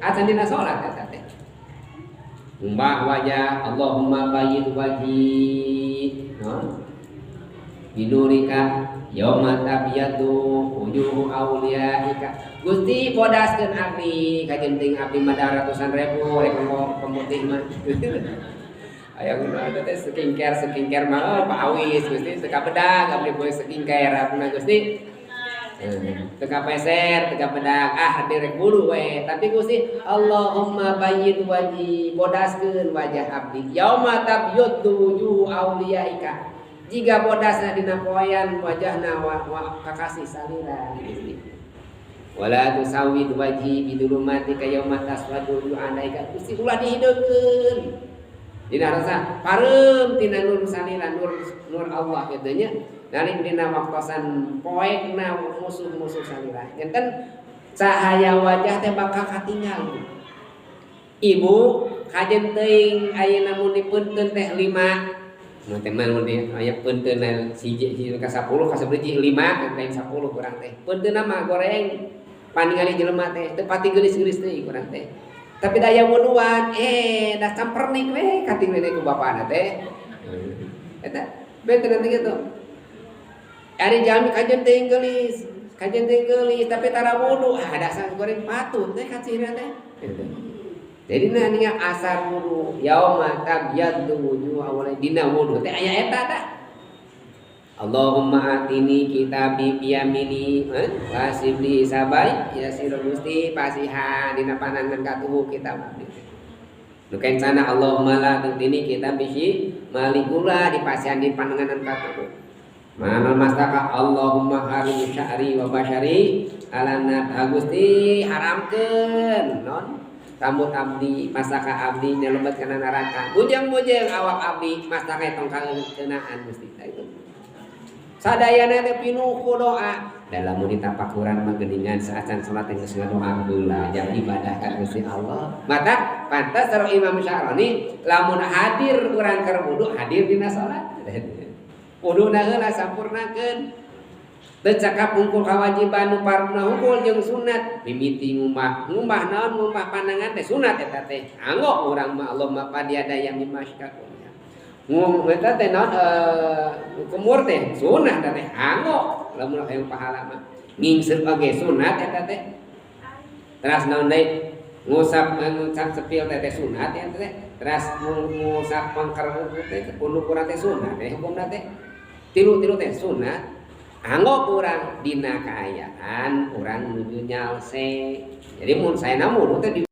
acan dina salat eta teh. Mbah wajah Allahumma bayyid wajhi binurika yauma tabyadu wujuhu auliyaika. Gusti podaskeun abdi kajenting abdi mah ratusan ribu rek pemutih mah. Aya kunaon teh skincare mah Pak Awis Gusti teu kabedag abdi boy skincare apuna Gusti. Teka peser, teka bedak, direk bulu we. Tapi Gusti, Allahumma bayyid wajhi, bodaskeun wajah abdi. Yauma tabyaddu wujuh auliyaika. Jika bodasna dina poean wajahna wa kakasih salira Gusti. Wala tusawwid wajhi bidulumatika yauma taswadu alaika. Gusti ulah dihideukeun. Dina rasa pareum tina nur salira nur Allah kitu nya. Nalin dina waktosan poekna musuh-musuh salira. Enten cahaya wajah teh bakal katinggal. Ibu kajen teuing ayeuna mun dipeunteun teh 5. Mun teh mun aya peunteun siji ka 10 ka 11 5 teh 10 kurang teh. Peunteunna mah goreng paningali jelema teh teu pati geulis-geulis teh kurang teh. Tapi daya wuduan da campernik we kating nenek ku bapana teh. Eta benten nanti gitu. Ari jami kajen teuing geulis, tapi tara wudu, dasar goreng patut teh kacira teh. Jadi nya asar wudu, yauma tabyaddu wujuh awal dina wudu teh aya eta tah. Allahumma atini kitabi biyamini, wasibli sabai, ya sira Gusti pasihan dina panangan katuhu kitab abdi. Nu kencana Allahumma la tutini kitab bisi malikula dipasihan di pananganan katuhu. Mana mastaka Allahumma harim sya'ri wa basyari alanat Agusti haramkeun non rambut abdi mastaka abdi nyelebet kana neraka bujang-bujang awak abdi mastaka tong kaeunaan Gusti itu sadayana teh pinuhu doa dalam mun ditapakuran mah geuningan saacan salat teh geus ngadoa heula jang ibadah ka Gusti Allah mata pantas sareng Imam Syaroni lamun hadir urang keur wudu hadir dina salat wuduna heula sampurnakeun teu cakap hungkul kawajiban nu fardna hungkul jeung sunat mimiti ngumbah naon ngumbah pandangan teh sunat eta teh anggo urang mah Allahumma fadiyada yang mimashkakun eta teh naon kumur teh sunat eta teh anggo lamun hayang pahala mah ngingseuk oge sunat eta teh teras naon deui ngusap sepil teh sunat ya teh teras ngusap pangker teh punduk urang teh sunat teh hukumna teh tilu teh sunat anggo urang dina kaayaan urang nuju nyalse jadi mun saena mun teh di